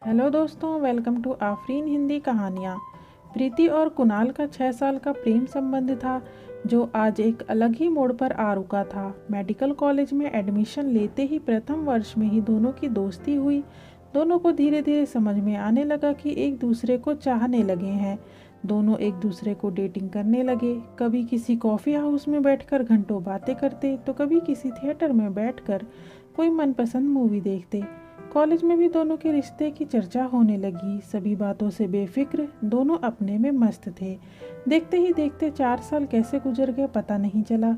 Hello दोस्तों, welcome to Afreen Hindi कहानियाँ। प्रीति और कुणाल का 6 साल का प्रेम संबंध था जो आज एक अलग ही मोड़ पर आ रुका था। मेडिकल कॉलेज में एडमिशन लेते ही प्रथम वर्ष में ही दोनों की दोस्ती हुई। दोनों को धीरे धीरे समझ में आने लगा कि एक दूसरे को चाहने लगे हैं। दोनों एक दूसरे को डेटिंग करने लगे। कभी किसी कॉफ़ी हाउस में बैठकर घंटों बातें करते तो कभी किसी थिएटर में बैठकर कोई मनपसंद मूवी देखते। कॉलेज में भी दोनों के रिश्ते की चर्चा होने लगी। सभी बातों से बेफिक्र दोनों अपने में मस्त थे। देखते ही देखते 4 साल कैसे गुजर गए पता नहीं चला।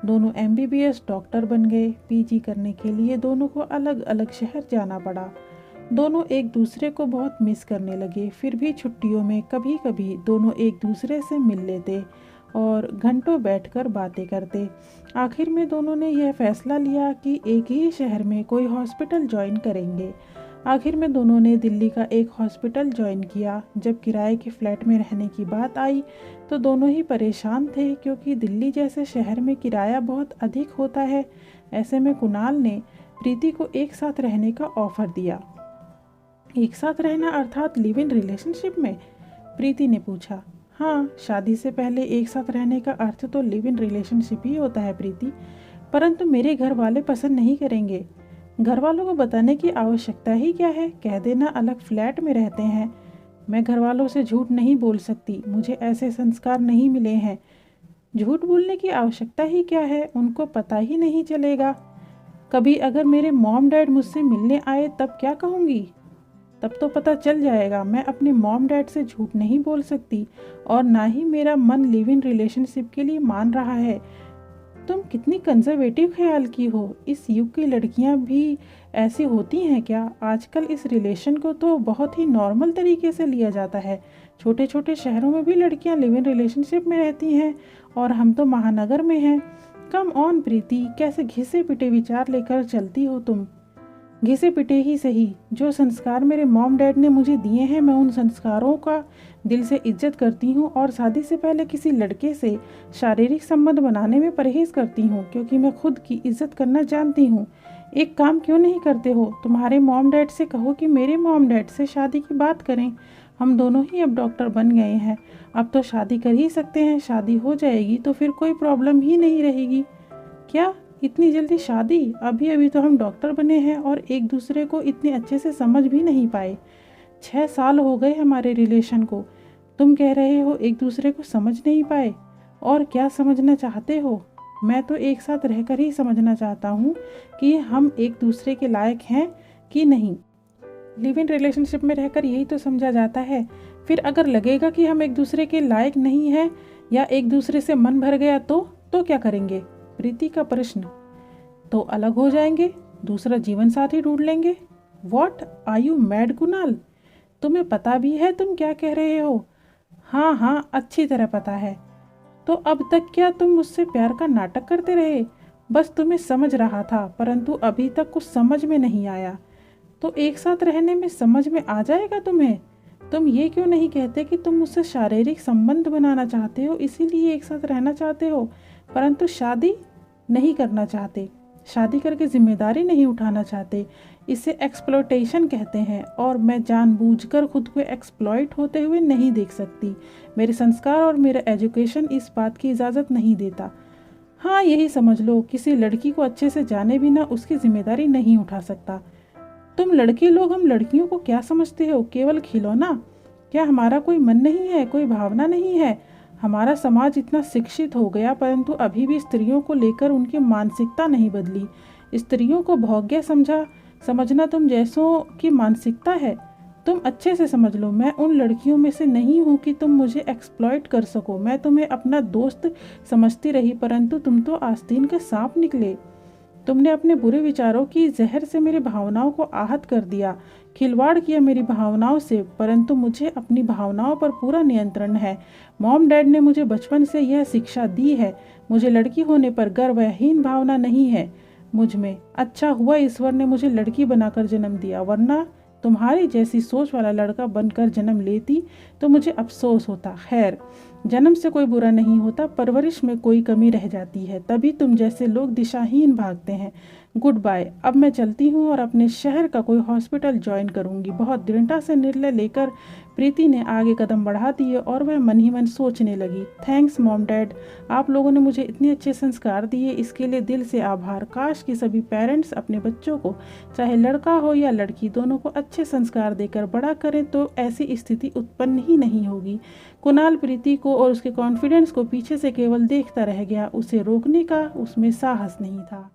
दोनों एमबीबीएस डॉक्टर बन गए। पीजी करने के लिए दोनों को अलग अलग शहर जाना पड़ा। दोनों एक दूसरे को बहुत मिस करने लगे। फिर भी छुट्टियों में कभी कभी दोनों एक दूसरे से मिल लेते और घंटों बैठकर बातें करते। आखिर में दोनों ने यह फैसला लिया कि एक ही शहर में कोई हॉस्पिटल ज्वाइन करेंगे। आखिर में दोनों ने दिल्ली का एक हॉस्पिटल ज्वाइन किया। जब किराए के फ्लैट में रहने की बात आई तो दोनों ही परेशान थे, क्योंकि दिल्ली जैसे शहर में किराया बहुत अधिक होता है। ऐसे में कुणाल ने प्रीति को एक साथ रहने का ऑफर दिया। एक साथ रहना अर्थात लिव इन रिलेशनशिप में? प्रीति ने पूछा। हाँ, शादी से पहले एक साथ रहने का अर्थ तो लिव इन रिलेशनशिप ही होता है प्रीति, परंतु मेरे घर वाले पसंद नहीं करेंगे। घर वालों को बताने की आवश्यकता ही क्या है, कह देना अलग फ्लैट में रहते हैं। मैं घर वालों से झूठ नहीं बोल सकती, मुझे ऐसे संस्कार नहीं मिले हैं। झूठ बोलने की आवश्यकता ही क्या है, उनको पता ही नहीं चलेगा। कभी अगर मेरे मॉम डैड मुझसे मिलने आए तब क्या कहूँगी? तब तो पता चल जाएगा। मैं अपने मॉम डैड से झूठ नहीं बोल सकती और ना ही मेरा मन लिव इन रिलेशनशिप के लिए मान रहा है। तुम कितनी कंजर्वेटिव ख्याल की हो। इस युग की लड़कियां भी ऐसी होती हैं क्या? आजकल इस रिलेशन को तो बहुत ही नॉर्मल तरीके से लिया जाता है। छोटे छोटे शहरों में भी लड़कियां लिव इन रिलेशनशिप में रहती हैं और हम तो महानगर में हैं। कम ऑन प्रीति, कैसे घिसे पिटे विचार लेकर चलती हो तुम? घिसे पिटे ही सही। जो संस्कार मेरे मॉम डैड ने मुझे दिए हैं, मैं उन संस्कारों का दिल से इज्जत करती हूँ और शादी से पहले किसी लड़के से शारीरिक संबंध बनाने में परहेज करती हूँ, क्योंकि मैं खुद की इज्जत करना जानती हूँ। एक काम क्यों नहीं करते हो? तुम्हारे मॉम डैड से कहो कि मेरे मॉम डैड से शादी की बात करें। हम दोनों ही अब डॉक्टर बन गए हैं, अब तो शादी कर ही सकते हैं। शादी हो जाएगी तो फिर कोई प्रॉब्लम ही नहीं रहेगी। क्या इतनी जल्दी शादी? अभी अभी तो हम डॉक्टर बने हैं और एक दूसरे को इतने अच्छे से समझ भी नहीं पाए। 6 साल हो गए हमारे रिलेशन को। तुम कह रहे हो एक दूसरे को समझ नहीं पाए? और क्या समझना चाहते हो? मैं तो एक साथ रहकर ही समझना चाहता हूँ कि हम एक दूसरे के लायक हैं कि नहीं। लिव इन रिलेशनशिप में रहकर यही तो समझा जाता है। फिर अगर लगेगा कि हम एक दूसरे के लायक नहीं हैं या एक दूसरे से मन भर गया तो क्या करेंगे? प्रीति का प्रश्न। तो अलग हो जाएंगे, दूसरा जीवन साथी ढूंढ लेंगे। What are you mad Kunal? तुम्हें पता भी है तुम क्या कह रहे हो? हाँ हाँ, अच्छी तरह पता है। तो अब तक क्या तुम मुझसे प्यार का नाटक करते रहे? बस तुम्हें समझ रहा था, परंतु अभी तक कुछ समझ में नहीं आया। तो एक साथ रहने में समझ में आ जाएगा तुम्हें। तुम ये क्यों नहीं कहते कि तुम मुझसे शारीरिक संबंध बनाना चाहते हो, इसीलिए एक साथ रहना चाहते हो, परंतु शादी नहीं करना चाहते, शादी करके जिम्मेदारी नहीं उठाना चाहते। इसे एक्सप्लॉयटेशन कहते हैं और मैं जानबूझकर खुद को एक्सप्लॉइट होते हुए नहीं देख सकती। मेरे संस्कार और मेरा एजुकेशन इस बात की इजाज़त नहीं देता। हाँ, यही समझ लो, किसी लड़की को अच्छे से जाने बिना उसकी जिम्मेदारी नहीं उठा सकता। तुम लड़के लोग हम लड़कियों को क्या समझते हो? केवल खिलौना? क्या हमारा कोई मन नहीं है, कोई भावना नहीं है? हमारा समाज इतना शिक्षित हो गया, परंतु अभी भी स्त्रियों को लेकर उनकी मानसिकता नहीं बदली। स्त्रियों को भोग्य समझना तुम जैसों की मानसिकता है। तुम अच्छे से समझ लो, मैं उन लड़कियों में से नहीं हूँ कि तुम मुझे एक्सप्लॉइट कर सको। मैं तुम्हें अपना दोस्त समझती रही, परंतु तुम तो आस्तीन के सांप निकले। तुमने अपने बुरे विचारों की जहर से मेरी भावनाओं को आहत कर दिया, खिलवाड़ किया मेरी भावनाओं से। परंतु मुझे अपनी भावनाओं पर पूरा नियंत्रण है। मॉम डैड ने मुझे बचपन से यह शिक्षा दी है। मुझे लड़की होने पर गर्व या हीन भावना नहीं है मुझ में। अच्छा हुआ ईश्वर ने मुझे लड़की बनाकर जन्म दिया, वरना तुम्हारी जैसी सोच वाला लड़का बनकर जन्म लेती तो मुझे अफसोस होता। खैर, जन्म से कोई बुरा नहीं होता, परवरिश में कोई कमी रह जाती है, तभी तुम जैसे लोग दिशाहीन भागते हैं। गुड बाय, अब मैं चलती हूँ और अपने शहर का कोई हॉस्पिटल ज्वाइन करूँगी। बहुत दृढ़ता से निर्णय लेकर प्रीति ने आगे कदम बढ़ा दिए और वह मन ही मन सोचने लगी, थैंक्स मॉम डैड, आप लोगों ने मुझे इतने अच्छे संस्कार दिए, इसके लिए दिल से आभार। काश कि सभी पेरेंट्स अपने बच्चों को, चाहे लड़का हो या लड़की, दोनों को अच्छे संस्कार देकर बड़ा करें तो ऐसी स्थिति उत्पन्न ही नहीं होगी। कुणाल प्रीति को और उसके कॉन्फिडेंस को पीछे से केवल देखता रह गया, उसे रोकने का उसमें साहस नहीं था।